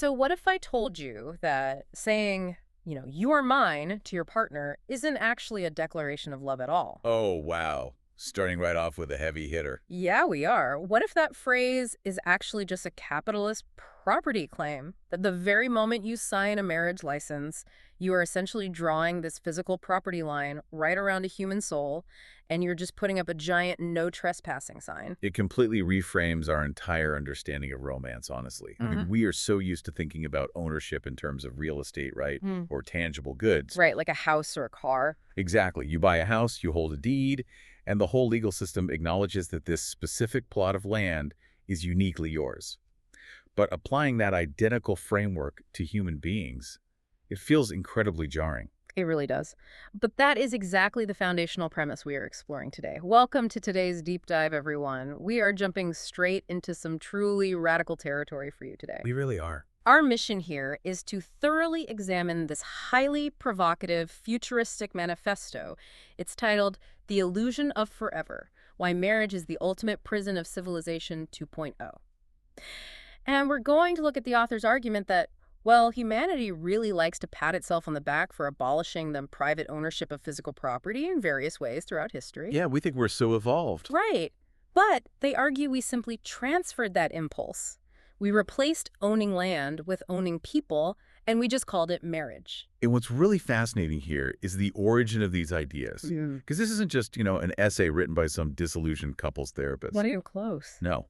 So what if I told you that saying, you are mine to your partner isn't actually a declaration of love at all? Oh, wow. Starting right off with a heavy hitter. Yeah, we are. What if that phrase is actually just a capitalist property claim? That the very moment you sign a marriage license, you are essentially drawing this physical property line right around a human soul, and you're just putting up a giant no trespassing sign. It completely reframes our entire understanding of romance, honestly. I Hmm. mean, we are so used to thinking about ownership in terms of real estate, right? Mm. Or tangible goods. Right, like a house or a car. Exactly. You buy a house, you hold a deed, and the whole legal system acknowledges that this specific plot of land is uniquely yours. But applying that identical framework to human beings, it feels incredibly jarring. It really does. But that is exactly the foundational premise we are exploring today. Welcome to today's deep dive, everyone. We are jumping straight into some truly radical territory for you today. We really are. Our mission here is to thoroughly examine this highly provocative, futuristic manifesto. It's titled The Illusion of Forever: Why Marriage is the Ultimate Prison of Civilization 2.0. And we're going to look at the author's argument that, well, humanity really likes to pat itself on the back for abolishing the private ownership of physical property in various ways throughout history. Yeah, we think we're so evolved. Right. But they argue we simply transferred that impulse. We replaced owning land with owning people, and we just called it marriage. And what's really fascinating here is the origin of these ideas. Yeah. Because this isn't just, an essay written by some disillusioned couples therapist. Not even close. No.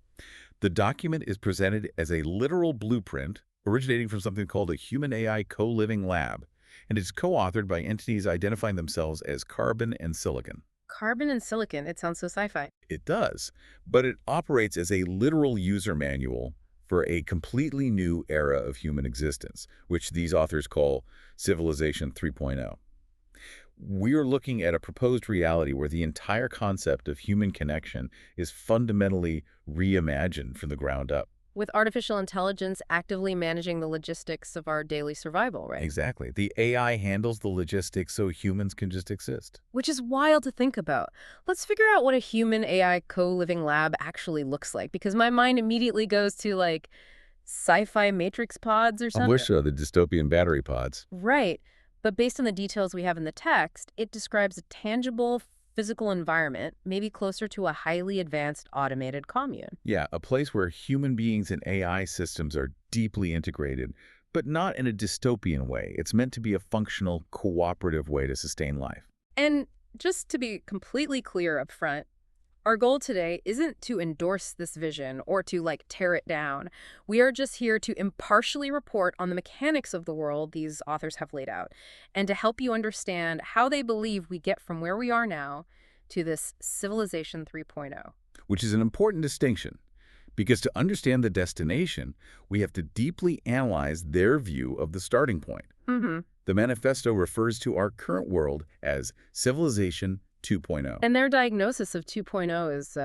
The document is presented as a literal blueprint originating from something called a human-AI co-living lab, and it's co-authored by entities identifying themselves as carbon and silicon. Carbon and silicon, it sounds so sci-fi. It does, but it operates as a literal user manual for a completely new era of human existence, which these authors call Civilization 3.0. We're looking at a proposed reality where the entire concept of human connection is fundamentally reimagined from the ground up. With artificial intelligence actively managing the logistics of our daily survival, right? Exactly. The AI handles the logistics so humans can just exist. Which is wild to think about. Let's figure out what a human AI co-living lab actually looks like, because my mind immediately goes to, like, sci-fi matrix pods or I something. wish so, the dystopian battery pods. Right. But based on the details we have in the text, it describes a tangible physical environment, maybe closer to a highly advanced automated commune. Yeah, a place where human beings and AI systems are deeply integrated, but not in a dystopian way. It's meant to be a functional, cooperative way to sustain life. And just to be completely clear up front, our goal today isn't to endorse this vision or to, like, tear it down. We are just here to impartially report on the mechanics of the world these authors have laid out and to help you understand how they believe we get from where we are now to this Civilization 3.0. Which is an important distinction, because to understand the destination, we have to deeply analyze their view of the starting point. Mm-hmm. The manifesto refers to our current world as Civilization 2.0. And their diagnosis of 2.0 is,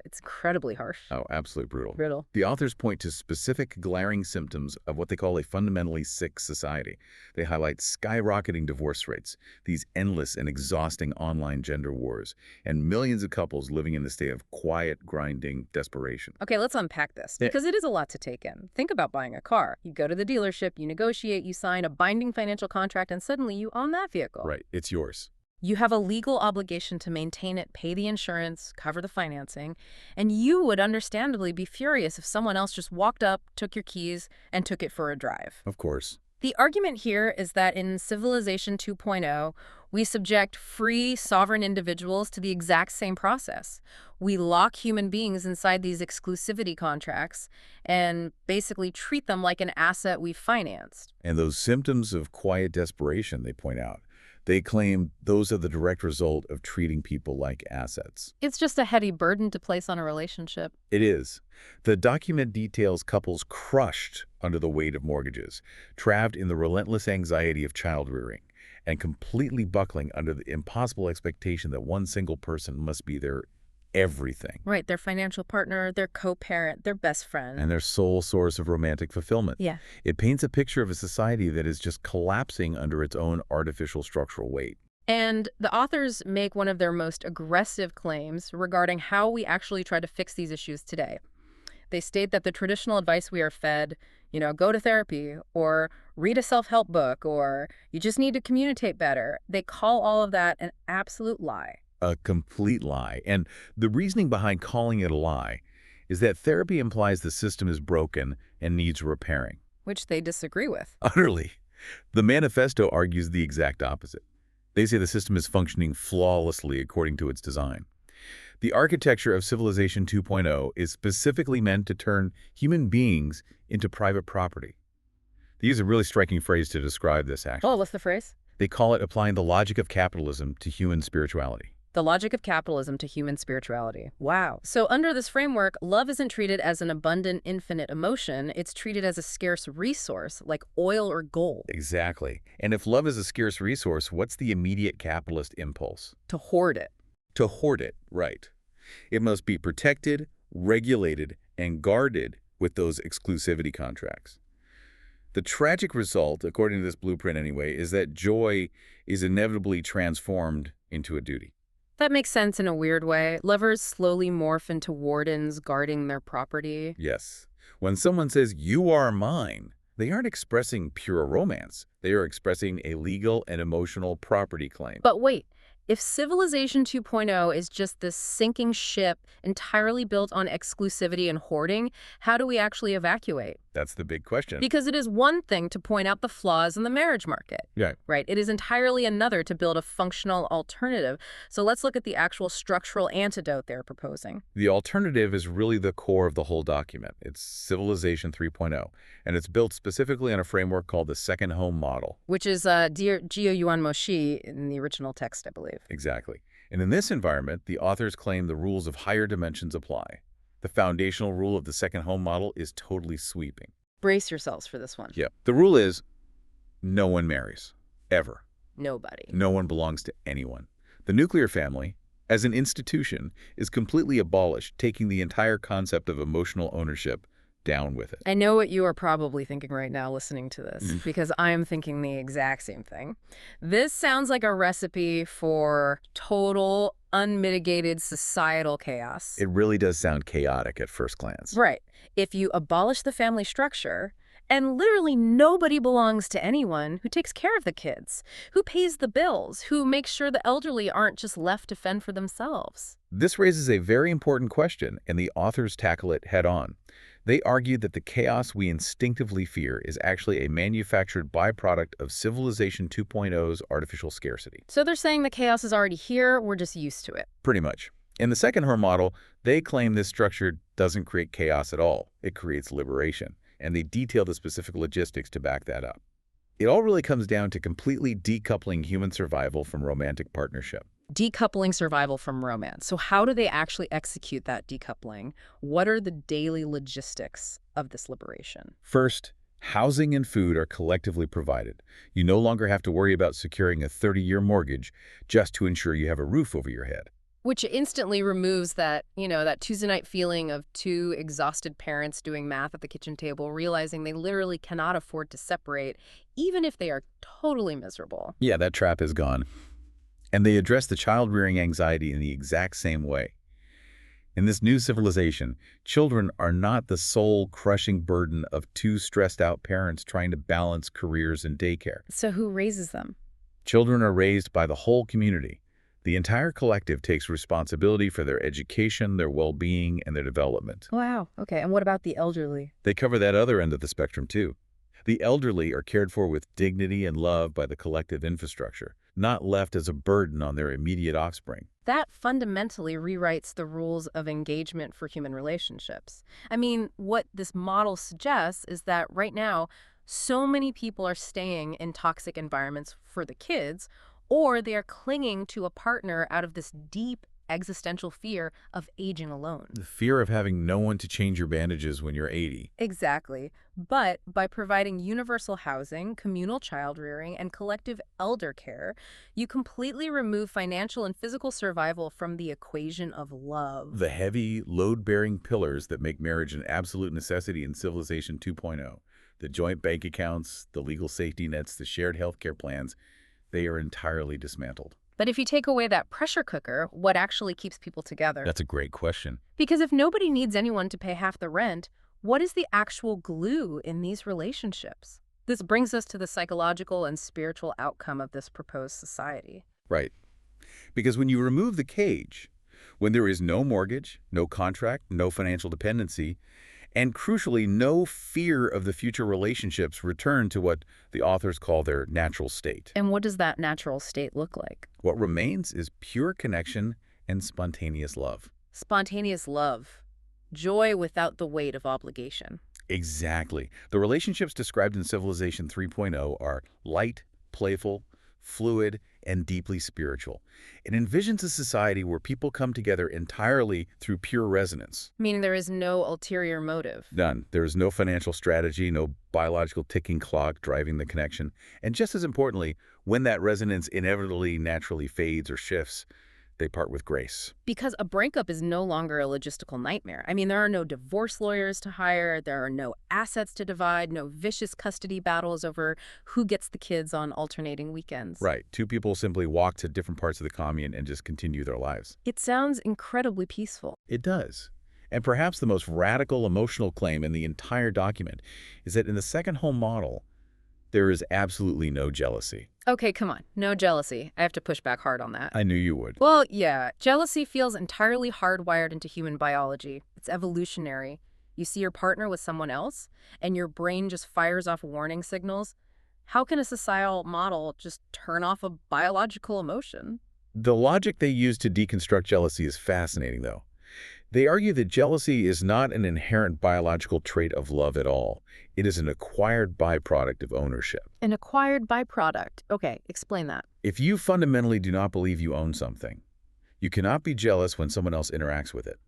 it's incredibly harsh. Oh, absolutely brutal. Brittle. The authors point to specific glaring symptoms of what they call a fundamentally sick society. They highlight skyrocketing divorce rates, these endless and exhausting online gender wars, and millions of couples living in the state of quiet, grinding desperation. Okay, let's unpack this, Yeah. because it is a lot to take in. Think about buying a car. You go to the dealership, you negotiate, you sign a binding financial contract, and suddenly you own that vehicle. Right, it's yours. You have a legal obligation to maintain it, pay the insurance, cover the financing, and you would understandably be furious if someone else just walked up, took your keys, and took it for a drive. Of course. The argument here is that in Civilization 2.0, we subject free, sovereign individuals to the exact same process. We lock human beings inside these exclusivity contracts and basically treat them like an asset we've financed. And those symptoms of quiet desperation, they point out, they claim those are the direct result of treating people like assets. It's just a heavy burden to place on a relationship. It is. The document details couples crushed under the weight of mortgages, trapped in the relentless anxiety of child-rearing, and completely buckling under the impossible expectation that one single person must be their everything. Right, their financial partner, their co-parent, their best friend. And their sole source of romantic fulfillment. Yeah. It paints a picture of a society that is just collapsing under its own artificial structural weight. And the authors make one of their most aggressive claims regarding how we actually try to fix these issues today. They state that the traditional advice we are fed, Go to therapy or read a self-help book or you just need to communicate better. They call all of that an absolute lie, A complete lie. And the reasoning behind calling it a lie is that therapy implies the system is broken and needs repairing. which they disagree with. Utterly. The manifesto argues the exact opposite. They say the system is functioning flawlessly according to its design. The architecture of Civilization 2.0 is specifically meant to turn human beings into private property. They use a really striking phrase to describe this, actually. Oh, what's the phrase? They call it applying the logic of capitalism to human spirituality. The logic of capitalism to human spirituality. Wow. So under this framework, love isn't treated as an abundant, infinite emotion. It's treated as a scarce resource, like oil or gold. Exactly. And if love is a scarce resource, what's the immediate capitalist impulse? To hoard it. To hoard it, right. It must be protected, regulated, and guarded with those exclusivity contracts. The tragic result, according to this blueprint anyway, is that joy is inevitably transformed into a duty. That makes sense in a weird way. Lovers slowly morph into wardens guarding their property. Yes. When someone says, "You are mine," they aren't expressing pure romance. They are expressing a legal and emotional property claim. But wait, if Civilization 2.0 is just this sinking ship entirely built on exclusivity and hoarding, how do we actually evacuate? That's the big question. Because it is one thing to point out the flaws in the marriage market. Yeah. Right? It is entirely another to build a functional alternative. So let's look at the actual structural antidote they're proposing. The alternative is really the core of the whole document. It's Civilization 3.0, and it's built specifically on a framework called the second home model. Which is Dear Jiuyuan Moshi in the original text, I believe. Exactly. And in this environment, the authors claim the rules of higher dimensions apply. The foundational rule of the second home model is totally sweeping. Brace yourselves for this one. Yeah. The rule is no one marries, ever. Nobody. No one belongs to anyone. The nuclear family, as an institution, is completely abolished, taking the entire concept of emotional ownership down with it. I know what you are probably thinking right now listening to this, because I am thinking the exact same thing. This sounds like a recipe for total, unmitigated societal chaos. It really does sound chaotic at first glance. Right. If you abolish the family structure, and literally nobody belongs to anyone, who takes care of the kids, who pays the bills, who makes sure the elderly aren't just left to fend for themselves. This raises a very important question, and the authors tackle it head on. They argue that the chaos we instinctively fear is actually a manufactured byproduct of Civilization 2.0's artificial scarcity. So they're saying the chaos is already here, we're just used to it. Pretty much. In the second home model, they claim this structure doesn't create chaos at all. It creates liberation, and they detail the specific logistics to back that up. It all really comes down to completely decoupling human survival from romantic partnership. Decoupling survival from romance. So how do they actually execute that decoupling? What are the daily logistics of this liberation? First, housing and food are collectively provided. You no longer have to worry about securing a 30-year mortgage just to ensure you have a roof over your head. Which instantly removes that, that Tuesday night feeling of two exhausted parents doing math at the kitchen table, realizing they literally cannot afford to separate, even if they are totally miserable. Yeah, that trap is gone. And they address the child-rearing anxiety in the exact same way. In this new civilization, children are not the sole crushing burden of two stressed-out parents trying to balance careers and daycare. So who raises them? Children are raised by the whole community. The entire collective takes responsibility for their education, their well-being, and their development. Wow. Okay. And what about the elderly? They cover that other end of the spectrum, too. The elderly are cared for with dignity and love by the collective infrastructure, not left as a burden on their immediate offspring. That fundamentally rewrites the rules of engagement for human relationships. I mean, what this model suggests is that right now, so many people are staying in toxic environments for the kids, or they are clinging to a partner out of this deep existential fear of aging alone. The fear of having no one to change your bandages when you're 80. Exactly. But by providing universal housing, communal child-rearing, and collective elder care, you completely remove financial and physical survival from the equation of love. The heavy, load-bearing pillars that make marriage an absolute necessity in Civilization 2.0, the joint bank accounts, the legal safety nets, the shared healthcare plans, they are entirely dismantled. But if you take away that pressure cooker, what actually keeps people together? That's a great question. Because if nobody needs anyone to pay half the rent, What is the actual glue in these relationships? This brings us to the psychological and spiritual outcome of this proposed society. Right. Because when you remove the cage, when there is no mortgage, no contract, no financial dependency, and crucially, no fear of the future relationships return to what the authors call their natural state. And what does that natural state look like? What remains is pure connection and spontaneous love. Spontaneous love. Joy without the weight of obligation. Exactly. The relationships described in Civilization 3.0 are light, playful, fluid, and deeply spiritual. It envisions a society where people come together entirely through pure resonance. Meaning there is no ulterior motive. None. There is no financial strategy, no biological ticking clock driving the connection. And just as importantly, when that resonance inevitably naturally fades or shifts, they part with grace. Because a breakup is no longer a logistical nightmare. I mean, there are no divorce lawyers to hire, there are no assets to divide, no vicious custody battles over who gets the kids on alternating weekends. Right. Two people simply walk to different parts of the commune and just continue their lives. It sounds incredibly peaceful. It does. And perhaps the most radical emotional claim in the entire document is that in the second home model, there is absolutely no jealousy. Okay, come on. No jealousy. I have to push back hard on that. I knew you would. Well, yeah. Jealousy feels entirely hardwired into human biology. It's evolutionary. You see your partner with someone else, and your brain just fires off warning signals. How can a societal model just turn off a biological emotion? The logic they use to deconstruct jealousy is fascinating, though. They argue that jealousy is not an inherent biological trait of love at all. It is an acquired byproduct of ownership. An acquired byproduct. Okay, explain that. If you fundamentally do not believe you own something, you cannot be jealous when someone else interacts with it.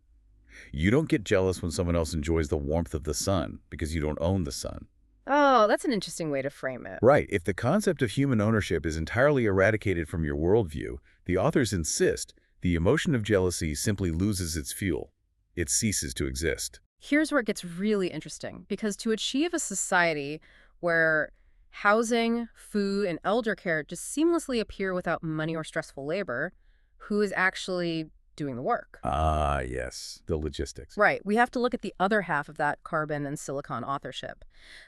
You don't get jealous when someone else enjoys the warmth of the sun because you don't own the sun. Oh, that's an interesting way to frame it. Right. If the concept of human ownership is entirely eradicated from your worldview, the authors insist the emotion of jealousy simply loses its fuel. It ceases to exist. Here's where it gets really interesting, because to achieve a society where housing, food, and elder care just seamlessly appear without money or stressful labor, who is actually doing the work? Ah, yes, the logistics. Right. We have to look at the other half of that carbon and silicon authorship.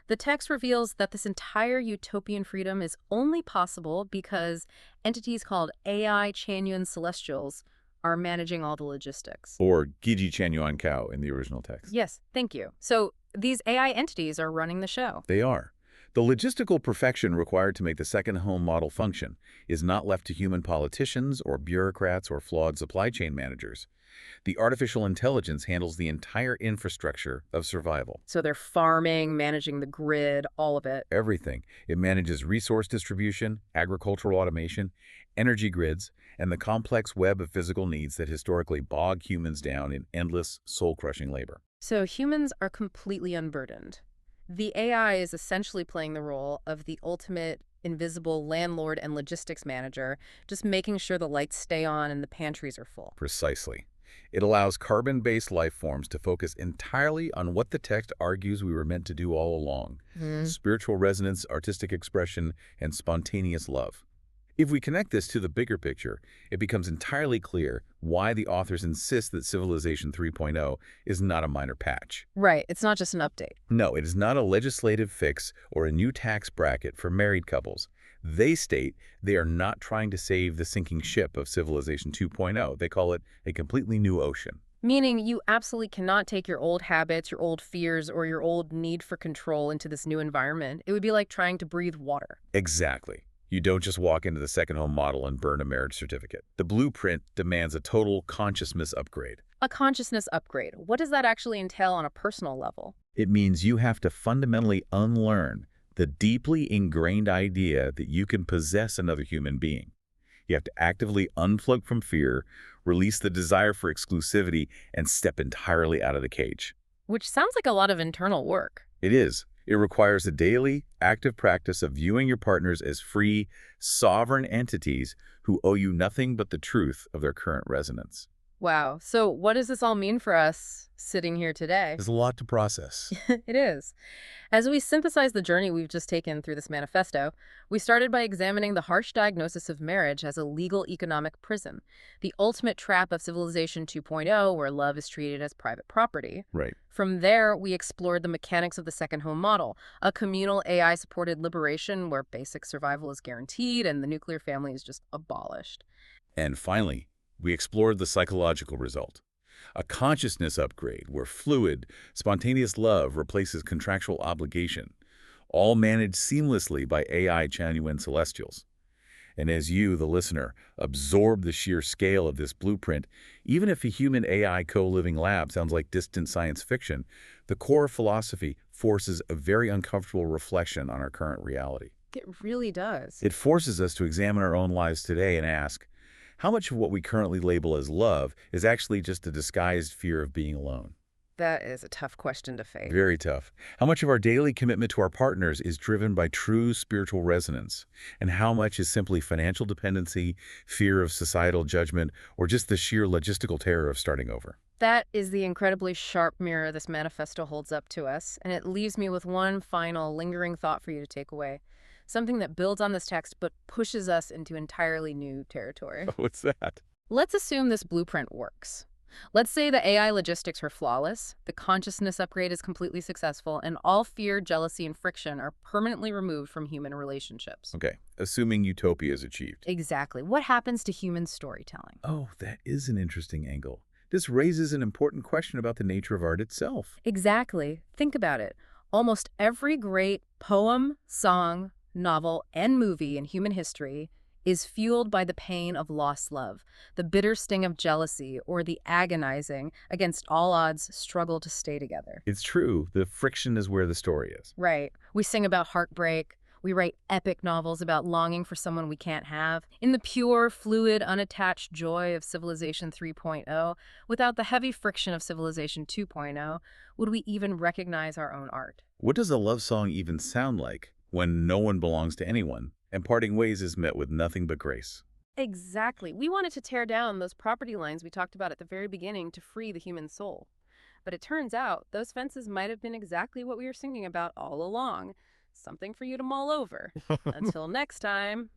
The text reveals that this entire utopian freedom is only possible because entities called Chanyuan celestials are managing all the logistics. Or Lifechanyuan cow in the original text. Yes, thank you. So these AI entities are running the show. They are. The logistical perfection required to make the second home model function is not left to human politicians or bureaucrats or flawed supply chain managers. The artificial intelligence handles the entire infrastructure of survival. So they're farming, managing the grid, all of it. Everything. It manages resource distribution, agricultural automation, energy grids, and the complex web of physical needs that historically bog humans down in endless, soul-crushing labor. So humans are completely unburdened. The AI is essentially playing the role of the ultimate invisible landlord and logistics manager, just making sure the lights stay on and the pantries are full. Precisely. It allows carbon-based life forms to focus entirely on what the text argues we were meant to do all along: spiritual resonance, artistic expression, and spontaneous love. If we connect this to the bigger picture, it becomes entirely clear why the authors insist that Civilization 3.0 is not a minor patch. Right, it's not just an update. No, it is not a legislative fix or a new tax bracket for married couples. They state they are not trying to save the sinking ship of Civilization 2.0. They call it a completely new ocean. Meaning you absolutely cannot take your old habits, your old fears, or your old need for control into this new environment. It would be like trying to breathe water. Exactly. You don't just walk into the second home model and burn a marriage certificate. The blueprint demands a total consciousness upgrade. A consciousness upgrade. What does that actually entail on a personal level? It means you have to fundamentally unlearn the deeply ingrained idea that you can possess another human being. You have to actively unplug from fear, release the desire for exclusivity, and step entirely out of the cage. Which sounds like a lot of internal work. It is. It requires a daily, active practice of viewing your partners as free, sovereign entities who owe you nothing but the truth of their current resonance. Wow. So what does this all mean for us sitting here today? There's a lot to process. It is. As we synthesize the journey we've just taken through this manifesto, we started by examining the harsh diagnosis of marriage as a legal economic prison, the ultimate trap of Civilization 2.0, where love is treated as private property. Right. From there, we explored the mechanics of the second home model, a communal AI-supported liberation where basic survival is guaranteed and the nuclear family is just abolished. And finally, we explored the psychological result. A consciousness upgrade where fluid, spontaneous love replaces contractual obligation, all managed seamlessly by AI-Chanyuan celestials. And as you, the listener, absorb the sheer scale of this blueprint, even if a human-AI co-living lab sounds like distant science fiction, the core philosophy forces a very uncomfortable reflection on our current reality. It really does. It forces us to examine our own lives today and ask, how much of what we currently label as love is actually just a disguised fear of being alone? That is a tough question to face. Very tough. How much of our daily commitment to our partners is driven by true spiritual resonance? And how much is simply financial dependency, fear of societal judgment, or just the sheer logistical terror of starting over? That is the incredibly sharp mirror this manifesto holds up to us, and it leaves me with one final lingering thought for you to take away. Something that builds on this text but pushes us into entirely new territory. What's that? Let's assume this blueprint works. Let's say the AI logistics are flawless, the consciousness upgrade is completely successful, and all fear, jealousy, and friction are permanently removed from human relationships. Okay, assuming utopia is achieved. Exactly. What happens to human storytelling? Oh, that is an interesting angle. This raises an important question about the nature of art itself. Exactly. Think about it. Almost every great poem, song, novel, and movie in human history is fueled by the pain of lost love, the bitter sting of jealousy, or the agonizing, against all odds, struggle to stay together. It's true, the friction is where the story is. Right. We sing about heartbreak. We write epic novels about longing for someone we can't have. In the pure, fluid, unattached joy of Civilization 3.0, without the heavy friction of Civilization 2.0, would we even recognize our own art? What does a love song even sound like when no one belongs to anyone, and parting ways is met with nothing but grace? Exactly. We wanted to tear down those property lines we talked about at the very beginning to free the human soul. But it turns out those fences might have been exactly what we were singing about all along. Something for you to mull over. Until next time.